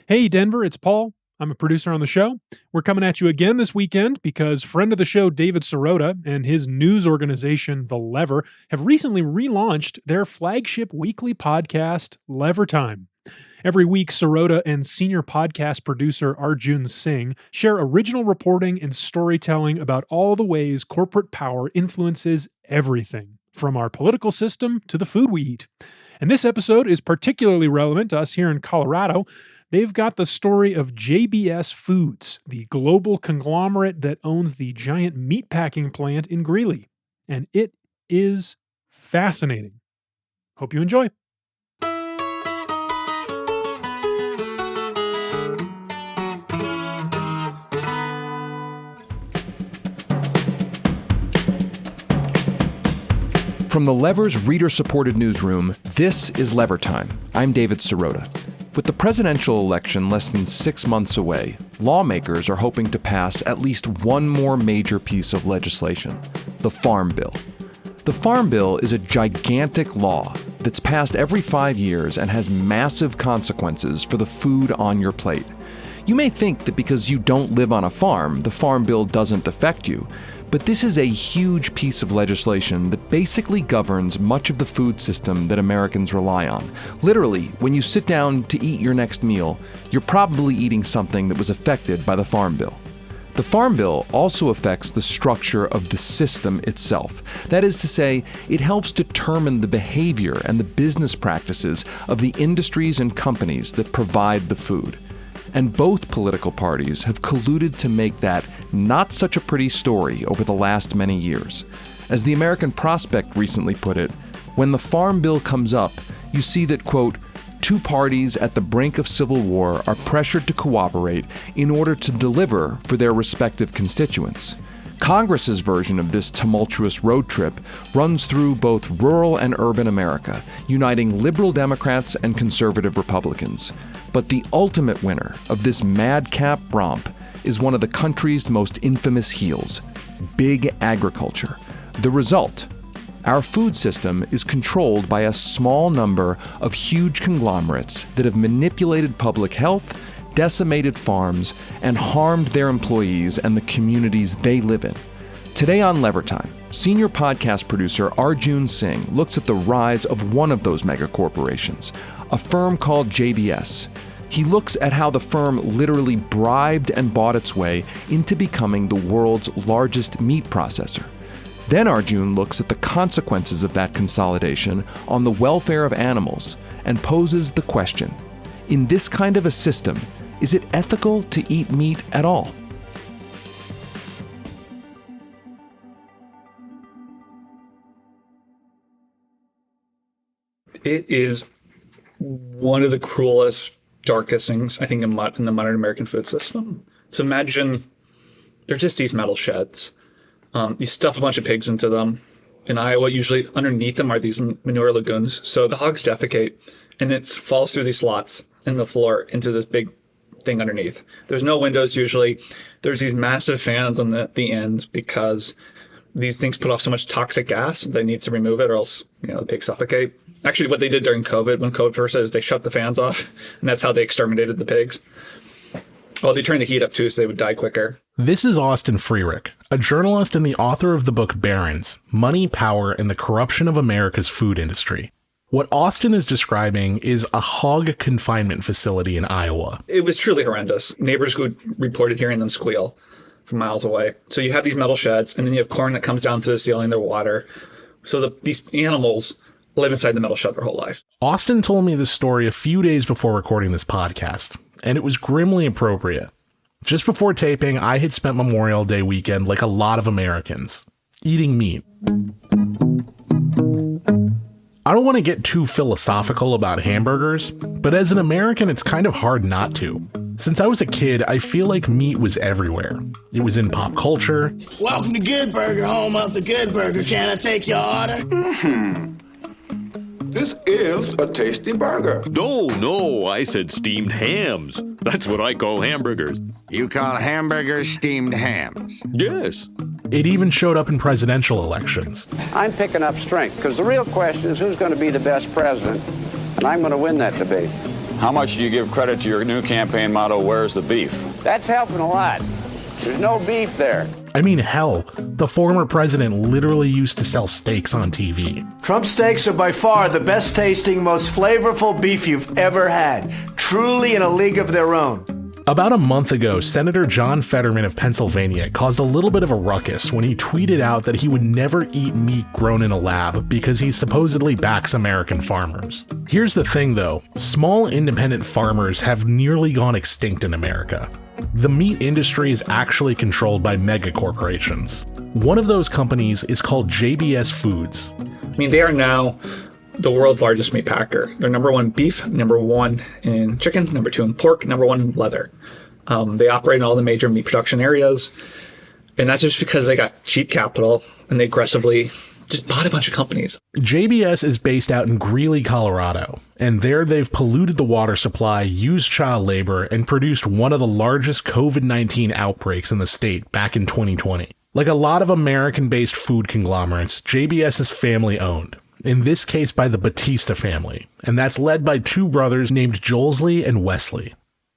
Hey, Denver, it's Paul. I'm a producer on the show. We're coming at you again this weekend because friend of the show, David Sirota, and his news organization, The Lever, have recently relaunched their flagship weekly podcast, Lever Time. Every week, Sirota and senior podcast producer Arjun Singh share original reporting and storytelling about all the ways corporate power influences everything, from our political system to the food we eat. And this episode is particularly relevant to us here in Colorado. They've got the story of JBS Foods, the global conglomerate that owns the giant meatpacking plant in Greeley. And it is fascinating. Hope you enjoy. From the Lever's reader-supported newsroom, this is Lever Time. I'm David Sirota. With the presidential election less than 6 months away, lawmakers are hoping to pass at least one more major piece of legislation, the Farm Bill. The Farm Bill is a gigantic law that's passed every 5 years and has massive consequences for the food on your plate. You may think that because you don't live on a farm, the Farm Bill doesn't affect you. But this is a huge piece of legislation that basically governs much of the food system that Americans rely on. Literally, when you sit down to eat your next meal, you're probably eating something that was affected by the Farm Bill. The Farm Bill also affects the structure of the system itself. That is to say, it helps determine the behavior and the business practices of the industries and companies that provide the food. And both political parties have colluded to make that not such a pretty story over the last many years. As the American Prospect recently put it, when the Farm Bill comes up, you see that, quote, two parties at the brink of civil war are pressured to cooperate in order to deliver for their respective constituents. Congress's version of this tumultuous road trip runs through both rural and urban America, uniting liberal Democrats and conservative Republicans. But the ultimate winner of this madcap romp is one of the country's most infamous heels, big agriculture. The result: our food system is controlled by a small number of huge conglomerates that have manipulated public health, decimated farms, and harmed their employees and the communities they live in. Today on Lever Time, senior podcast producer Arjun Singh looks at the rise of one of those megacorporations, a firm called JBS. He looks at how the firm literally bribed and bought its way into becoming the world's largest meat processor. Then Arjun looks at the consequences of that consolidation on the welfare of animals and poses the question: in this kind of a system, is it ethical to eat meat at all? It is one of the cruelest, darkest things, I think, in the modern American food system. So imagine they're just these metal sheds. You stuff a bunch of pigs into them. In Iowa, usually underneath them are these manure lagoons. So the hogs defecate, and it falls through these slots in the floor into this big thing underneath. There's no windows usually. There's these massive fans on the ends because these things put off so much toxic gas. They need to remove it or else, the pigs suffocate. Actually, what they did during COVID, when COVID first is they shut the fans off, and that's how they exterminated the pigs. Well, they turned the heat up too, so they would die quicker. This is Austin Freerick, a journalist and the author of the book Barons: Money, Power, and the Corruption of America's Food Industry. What Austin is describing is a hog confinement facility in Iowa. It was truly horrendous. Neighbors would reported hearing them squeal from miles away. So you have these metal sheds, and then you have corn that comes down to the ceiling, their water. So these animals live inside the metal shed their whole life. Austin told me this story a few days before recording this podcast, and it was grimly appropriate. Just before taping, I had spent Memorial Day weekend like a lot of Americans, eating meat. I don't want to get too philosophical about hamburgers, but as an American, it's kind of hard not to. Since I was a kid, I feel like meat was everywhere. It was in pop culture. Welcome to Good Burger, home of the Good Burger. Can I take your order? This is a tasty burger. No, I said steamed hams. That's what I call hamburgers. You call hamburgers steamed hams? Yes. It even showed up in presidential elections. I'm picking up strength because the real question is who's going to be the best president, and I'm going to win that debate. How much do you give credit to your new campaign motto, "Where's the beef"? That's helping a lot. There's no beef there. I mean, hell, the former president literally used to sell steaks on TV. Trump steaks are by far the best tasting, most flavorful beef you've ever had. Truly in a league of their own. About a month ago, Senator John Fetterman of Pennsylvania caused a little bit of a ruckus when he tweeted out that he would never eat meat grown in a lab because he supposedly backs American farmers. Here's the thing though, small independent farmers have nearly gone extinct in America. The meat industry is actually controlled by mega corporations. One of those companies is called JBS Foods. I mean, they are now the world's largest meat packer. They're number one in beef, number one in chicken, number two in pork, number one in leather. They operate in all the major meat production areas. And that's just because they got cheap capital and they aggressively just bought a bunch of companies. JBS is based out in Greeley, Colorado, and there they've polluted the water supply, used child labor, and produced one of the largest COVID-19 outbreaks in the state back in 2020. Like a lot of American-based food conglomerates, JBS is family-owned, in this case by the Batista family, and that's led by two brothers named Joelsley and Wesley.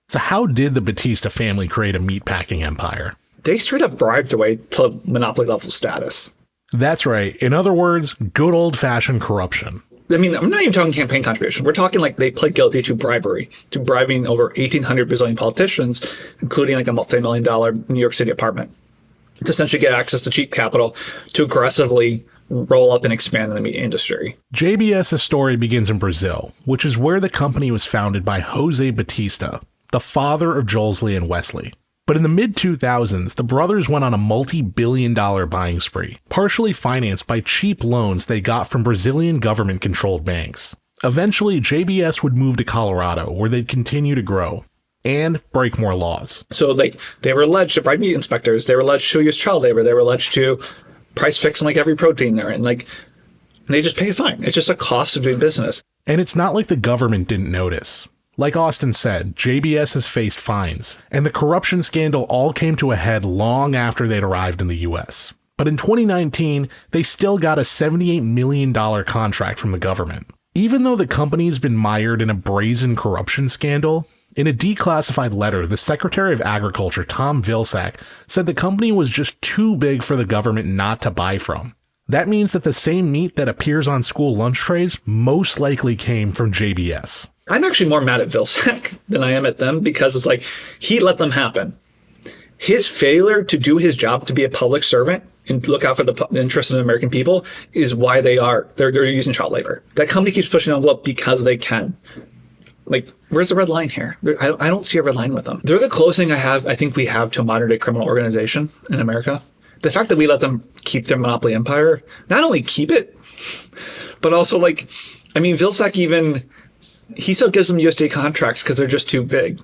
So how did the Batista family create a meatpacking empire? They straight up bribed their way to monopoly-level status. That's right. In other words, good old-fashioned corruption. I mean, I'm not even talking campaign contribution. We're talking like they pled guilty to bribery, to bribing over 1,800 Brazilian politicians, including like a multi-million-dollar New York City apartment, to essentially get access to cheap capital to aggressively roll up and expand in the meat industry. JBS's story begins in Brazil, which is where the company was founded by Jose Batista, the father of Joelsley and Wesley. But in the mid-2000s, the brothers went on a multi-billion-dollar buying spree, partially financed by cheap loans they got from Brazilian government-controlled banks. Eventually, JBS would move to Colorado, where they'd continue to grow and break more laws. So they were alleged to bribe meat inspectors, they were alleged to use child labor, they were alleged to price fix like every protein there, and they just pay a fine. It's just a cost of doing business. And it's not like the government didn't notice. Like Austin said, JBS has faced fines, and the corruption scandal all came to a head long after they'd arrived in the US. But in 2019, they still got a $78 million contract from the government. Even though the company's been mired in a brazen corruption scandal, in a declassified letter, the Secretary of Agriculture, Tom Vilsack, said the company was just too big for the government not to buy from. That means that the same meat that appears on school lunch trays most likely came from JBS. I'm actually more mad at Vilsack than I am at them because it's like he let them happen. His failure to do his job, to be a public servant and look out for the interests of the American people is why they're using child labor. That company keeps pushing the envelope because they can. Like, where's the red line here? I don't see a red line with them. They're the closest thing I think we have to a modern day criminal organization in America. The fact that we let them keep their monopoly empire, not only keep it, but also Vilsack he still gives them USDA contracts because they're just too big.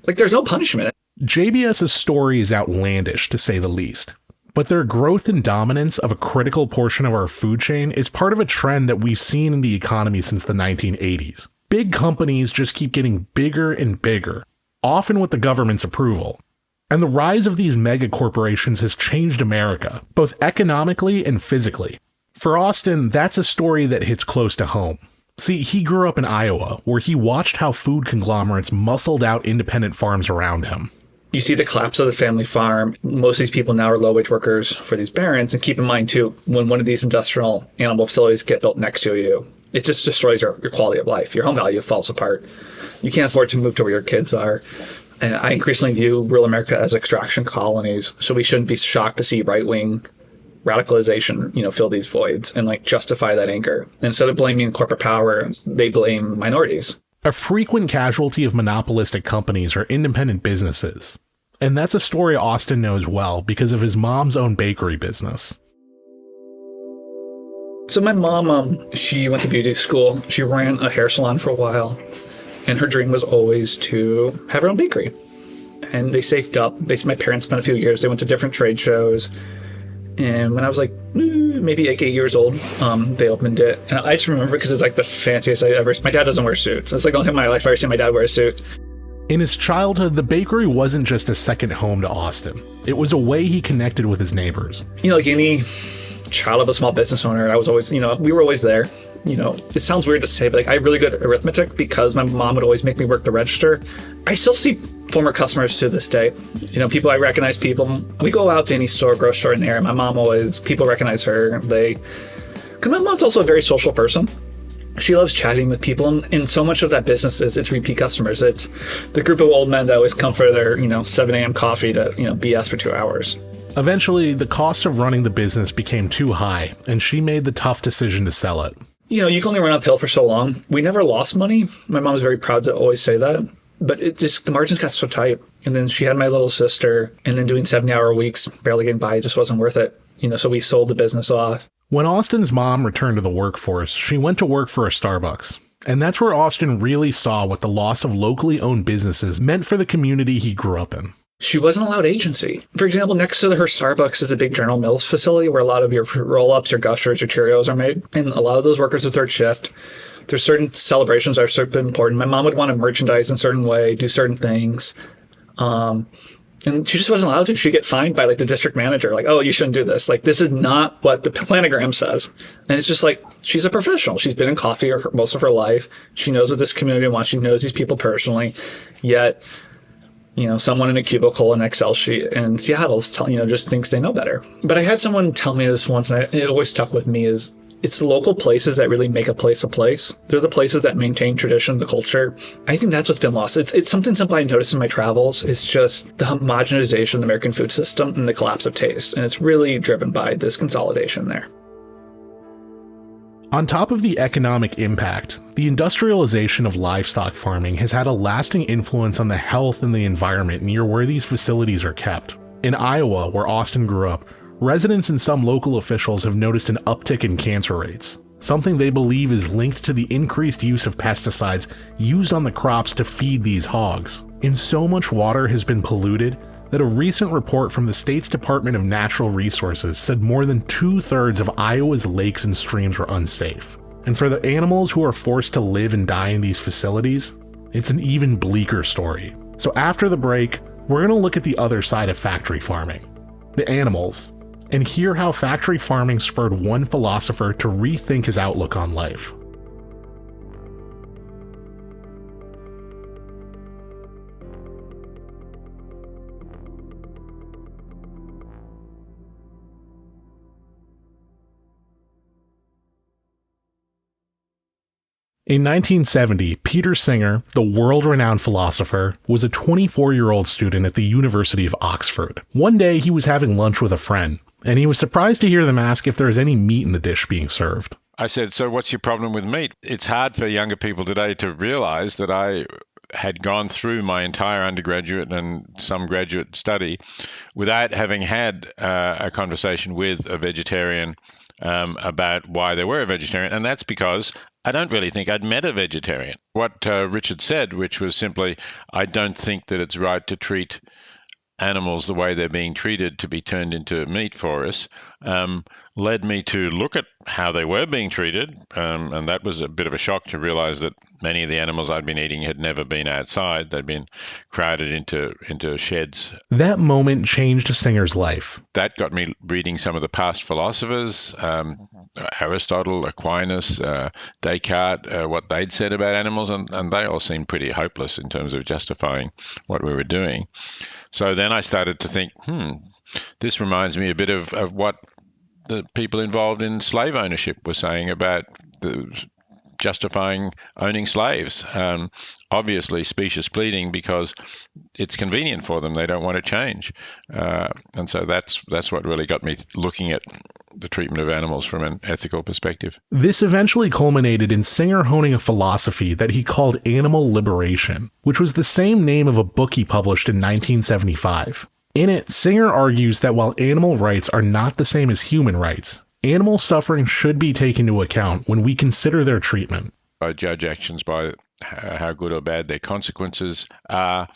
Like, there's no punishment. JBS's story is outlandish, to say the least. But their growth and dominance of a critical portion of our food chain is part of a trend that we've seen in the economy since the 1980s. Big companies just keep getting bigger and bigger, often with the government's approval. And the rise of these mega corporations has changed America, both economically and physically. For Austin, that's a story that hits close to home. See, he grew up in Iowa, where he watched how food conglomerates muscled out independent farms around him. You see the collapse of the family farm. Most of these people now are low-wage workers for these barons. And keep in mind, too, when one of these industrial animal facilities get built next to you, it just destroys your quality of life. Your home value falls apart. You can't afford to move to where your kids are. And I increasingly view rural America as extraction colonies, so we shouldn't be shocked to see right-wing radicalization, fill these voids and justify that anger. Instead of blaming corporate power, they blame minorities. A frequent casualty of monopolistic companies are independent businesses. And that's a story Austin knows well because of his mom's own bakery business. So my mom, she went to beauty school. She ran a hair salon for a while. And her dream was always to have her own bakery. And they saved up. My parents spent a few years. They went to different trade shows. And when I was maybe 8 years old, they opened it. And I just remember because it's the fanciest I ever. My dad doesn't wear suits. It's the only time in my life I've ever seen my dad wear a suit. In his childhood, the bakery wasn't just a second home to Austin. It was a way he connected with his neighbors. Like any child of a small business owner, I was always, we were always there. it sounds weird to say, but like I have really good arithmetic because my mom would always make me work the register. I still see former customers to this day. People, I recognize people. We go out to any store, grocery store in there. My mom people recognize her. Because my mom's also a very social person. She loves chatting with people, and so much of that business it's repeat customers. It's the group of old men that always come for their 7 a.m. coffee to BS for 2 hours. Eventually, the cost of running the business became too high, and she made the tough decision to sell it. You can only run uphill for so long. We never lost money. My mom was very proud to always say that. But the margins got so tight. And then she had my little sister, and then doing 70-hour weeks, barely getting by, it just wasn't worth it. So we sold the business off. When Austin's mom returned to the workforce, she went to work for a Starbucks. And that's where Austin really saw what the loss of locally owned businesses meant for the community he grew up in. She wasn't allowed agency. For example, next to her Starbucks is a big General Mills facility where a lot of your roll-ups, your Gushers, your Cheerios are made. And a lot of those workers are third shift. There's certain celebrations that are super important. My mom would want to merchandise in a certain way, do certain things. And she just wasn't allowed to. She'd get fined by the district manager. Oh, you shouldn't do this. This is not what the planogram says. And it's just she's a professional. She's been in coffee most of her life. She knows what this community wants. She knows these people personally. Yet, someone in a cubicle, an Excel sheet in Seattle just thinks they know better. But I had someone tell me this once, and it always stuck with me, is it's the local places that really make a place a place. They're the places that maintain tradition, the culture. I think that's what's been lost. It's something simple I noticed in my travels. It's just the homogenization of the American food system and the collapse of taste. And it's really driven by this consolidation there. On top of the economic impact, the industrialization of livestock farming has had a lasting influence on the health and the environment near where these facilities are kept. In Iowa, where Austin grew up, residents and some local officials have noticed an uptick in cancer rates, something they believe is linked to the increased use of pesticides used on the crops to feed these hogs. And so much water has been polluted that a recent report from the state's Department of Natural Resources said more than 2/3 of Iowa's lakes and streams were unsafe. And for the animals who are forced to live and die in these facilities, it's an even bleaker story. So after the break, we're going to look at the other side of factory farming, the animals, and hear how factory farming spurred one philosopher to rethink his outlook on life. In 1970, Peter Singer, the world-renowned philosopher, was a 24-year-old student at the University of Oxford. One day, he was having lunch with a friend, and he was surprised to hear them ask if there was any meat in the dish being served. I said, so what's your problem with meat? It's hard for younger people today to realize that I had gone through my entire undergraduate and some graduate study without having had a conversation with a vegetarian about why they were a vegetarian. And that's because I don't really think I'd met a vegetarian. What Richard said, which was simply, I don't think that it's right to treat animals the way they're being treated to be turned into meat for us, led me to look at how they were being treated. And that was a bit of a shock to realize that many of the animals I'd been eating had never been outside. They'd been crowded into sheds. That moment changed Singer's life. That got me reading some of the past philosophers, Aristotle, Aquinas, Descartes, what they'd said about animals, and they all seemed pretty hopeless in terms of justifying what we were doing. So then I started to think, this reminds me a bit of what the people involved in slave ownership were saying about justifying owning slaves. Obviously, specious pleading because it's convenient for them. They don't want to change. And so that's what really got me looking at the treatment of animals from an ethical perspective. This eventually culminated in Singer honing a philosophy that he called animal liberation, which was the same name of a book he published in 1975. In it, Singer argues that while animal rights are not the same as human rights, animal suffering should be taken into account when we consider their treatment. I judge actions by how good or bad their consequences are,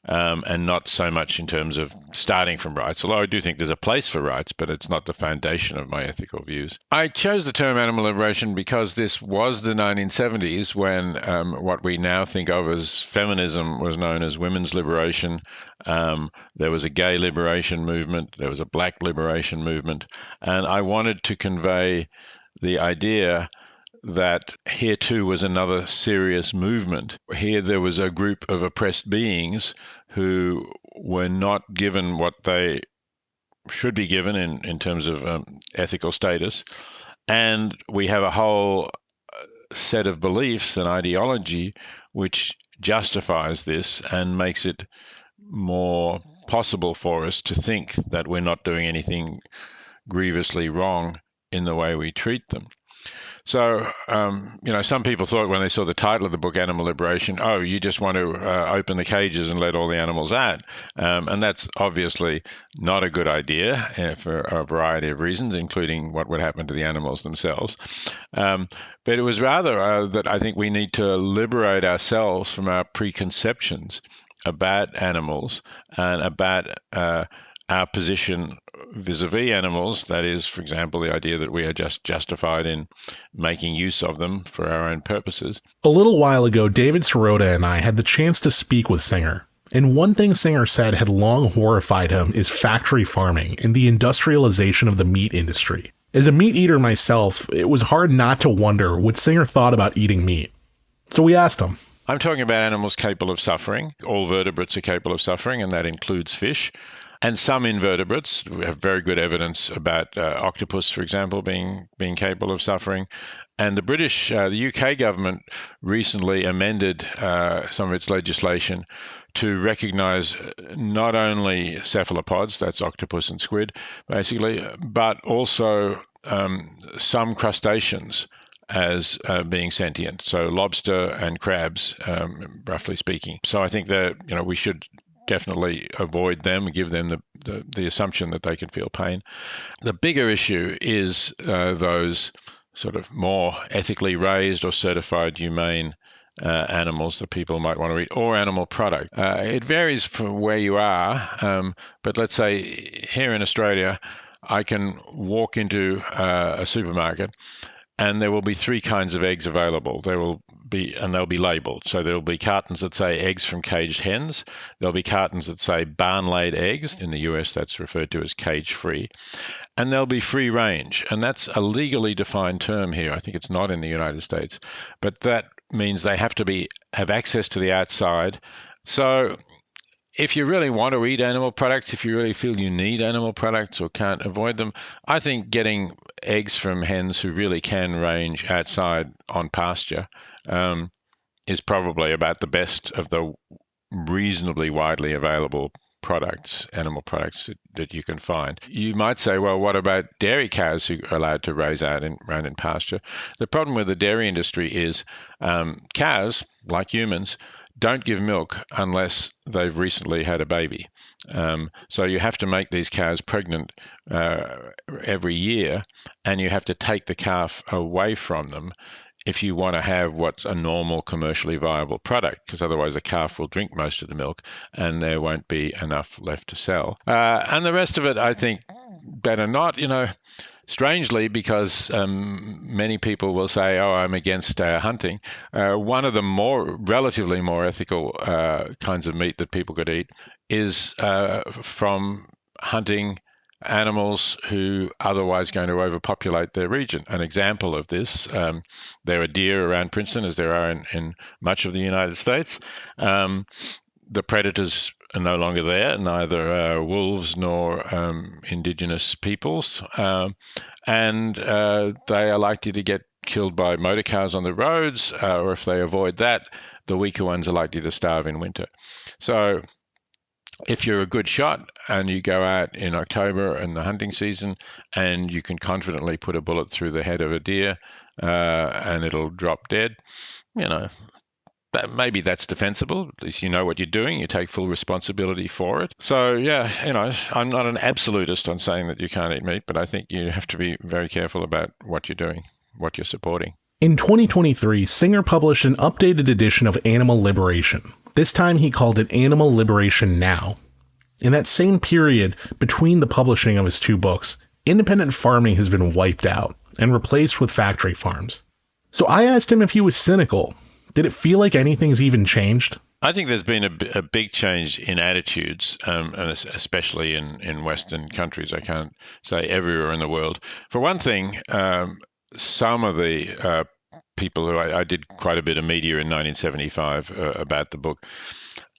and not so much in terms of starting from rights, although I do think there's a place for rights, but it's not the foundation of my ethical views. I chose the term animal liberation because this was the 1970s when what we now think of as feminism was known as women's liberation. There was a gay liberation movement, there was a black liberation movement, and I wanted to convey the idea that here too was another serious movement. Here there was a group of oppressed beings who were not given what they should be given in terms of ethical status. And we have a whole set of beliefs and ideology which justifies this and makes it more possible for us to think that we're not doing anything grievously wrong in the way we treat them. So, some people thought when they saw the title of the book, Animal Liberation, oh, you just want to open the cages and let all the animals out. And that's obviously not a good idea for a variety of reasons, including what would happen to the animals themselves. But it was rather that I think we need to liberate ourselves from our preconceptions about animals and about our position vis-a-vis animals. That is, for example, the idea that we are just justified in making use of them for our own purposes. A little while ago, David Sirota and I had the chance to speak with Singer. And one thing Singer said had long horrified him is factory farming and the industrialization of the meat industry. As a meat eater myself, it was hard not to wonder what Singer thought about eating meat. So we asked him. I'm talking about animals capable of suffering. All vertebrates are capable of suffering, and that includes fish. And some invertebrates, we have very good evidence about octopus, for example, being capable of suffering. And the UK government recently amended some of its legislation to recognize not only cephalopods, that's octopus and squid, basically, but also some crustaceans as being sentient. So lobster and crabs, roughly speaking. So I think that we should definitely avoid them and give them the assumption that they can feel pain. The bigger issue is those sort of more ethically raised or certified humane animals that people might want to eat, or animal product. It varies from where you are, but let's say here in Australia, I can walk into a supermarket and there will be three kinds of eggs available. They'll be labeled. So there'll be cartons that say eggs from caged hens. There'll be cartons that say barn-laid eggs. In the US, that's referred to as cage-free. And there'll be free range. And that's a legally defined term here. I think it's not in the United States. But that means they have to have access to the outside. So if you really want to eat animal products, if you really feel you need animal products or can't avoid them, I think getting eggs from hens who really can range outside on pasture is probably about the best of the reasonably widely available products, animal products that you can find. You might say, well, what about dairy cows who are allowed to raise out around in pasture? The problem with the dairy industry is cows, like humans, don't give milk unless they've recently had a baby. So you have to make these cows pregnant every year, and you have to take the calf away from them if you want to have what's a normal commercially viable product, because otherwise the calf will drink most of the milk and there won't be enough left to sell. And the rest of it, I think, better not, strangely, because many people will say, oh, I'm against hunting. One of the relatively more ethical kinds of meat that people could eat is from hunting animals who are otherwise going to overpopulate their region. An example of this, there are deer around Princeton, as there are in much of the United States. The predators are no longer there, neither wolves nor indigenous peoples. And they are likely to get killed by motor cars on the roads, or if they avoid that, the weaker ones are likely to starve in winter. So if you're a good shot and you go out in October in the hunting season and you can confidently put a bullet through the head of a deer and it'll drop dead, maybe that's defensible. At least you know what you're doing. You take full responsibility for it. So, I'm not an absolutist on saying that you can't eat meat, but I think you have to be very careful about what you're doing, what you're supporting. In 2023, Singer published an updated edition of Animal Liberation. This time he called it Animal Liberation Now. In that same period between the publishing of his two books, independent farming has been wiped out and replaced with factory farms. So I asked him if he was cynical. Did it feel like anything's even changed? I think there's been a big change in attitudes, and especially in Western countries. I can't say everywhere in the world. For one thing, some of the people who I did quite a bit of media in 1975 about the book.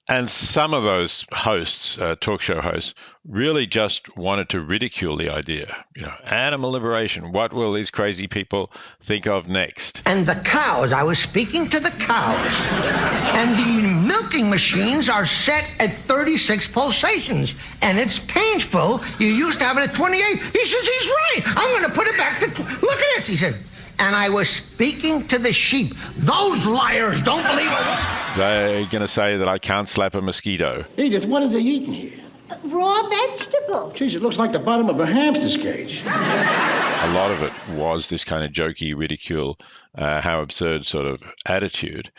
And some of those hosts, talk show hosts, really just wanted to ridicule the idea. Animal liberation. What will these crazy people think of next? And the cows, I was speaking to the cows. And the milking machines are set at 36 pulsations. And it's painful. You used to have it at 28. He says he's right. I'm going to put it back to... Look at this, he said. And I was speaking to the sheep. Those liars don't believe a word. They're going to say that I can't slap a mosquito. Edith, what are they eating here? Raw vegetables. Jeez, it looks like the bottom of a hamster's cage. A lot of it was this kind of jokey, ridicule, how absurd sort of attitude.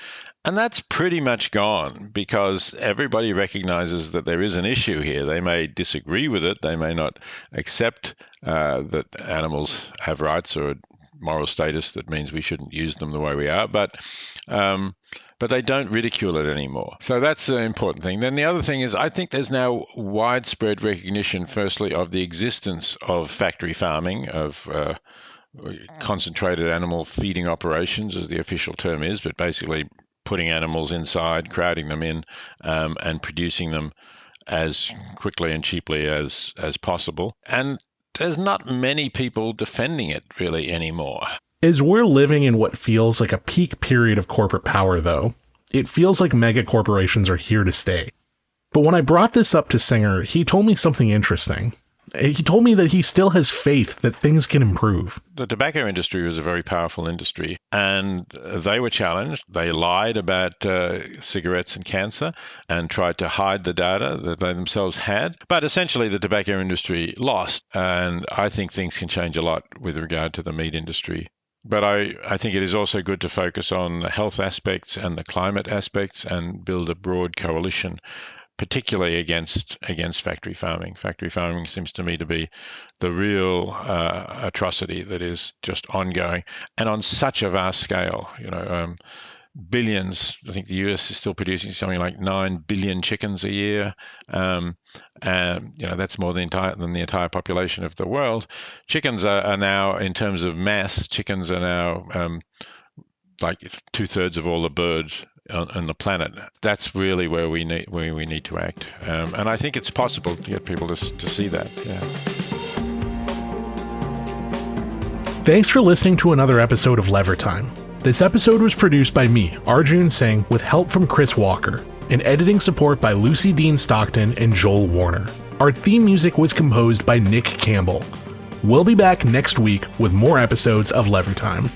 And that's pretty much gone because everybody recognizes that there is an issue here. They may disagree with it. They may not accept that animals have rights or moral status that means we shouldn't use them the way we are, but they don't ridicule it anymore. So that's the important thing. Then the other thing is I think there's now widespread recognition, firstly, of the existence of factory farming, of concentrated animal feeding operations, as the official term is, but basically putting animals inside, crowding them in, and producing them as quickly and cheaply as possible. And there's not many people defending it really anymore. As we're living in what feels like a peak period of corporate power, though, it feels like mega corporations are here to stay. But when I brought this up to Singer, he told me something interesting. He told me that he still has faith that things can improve. The tobacco industry was a very powerful industry, and they were challenged. They lied about cigarettes and cancer and tried to hide the data that they themselves had. But essentially, the tobacco industry lost, and I think things can change a lot with regard to the meat industry. But I think it is also good to focus on the health aspects and the climate aspects and build a broad coalition, particularly against factory farming. Factory farming seems to me to be the real atrocity that is just ongoing and on such a vast scale. Billions. I think the US is still producing something like 9 billion chickens a year, and that's more than the entire population of the world. Chickens are now, in terms of mass, chickens are now like 2/3 of all the birds on the planet. That's really where we need to act, and I think it's possible to get people to see that. Yeah. Thanks for listening to another episode of Lever Time. This episode was produced by me, Arjun Singh, with help from Chris Walker, and editing support by Lucy Dean Stockton and Joel Warner. Our theme music was composed by Nick Campbell. We'll be back next week with more episodes of Lever Time.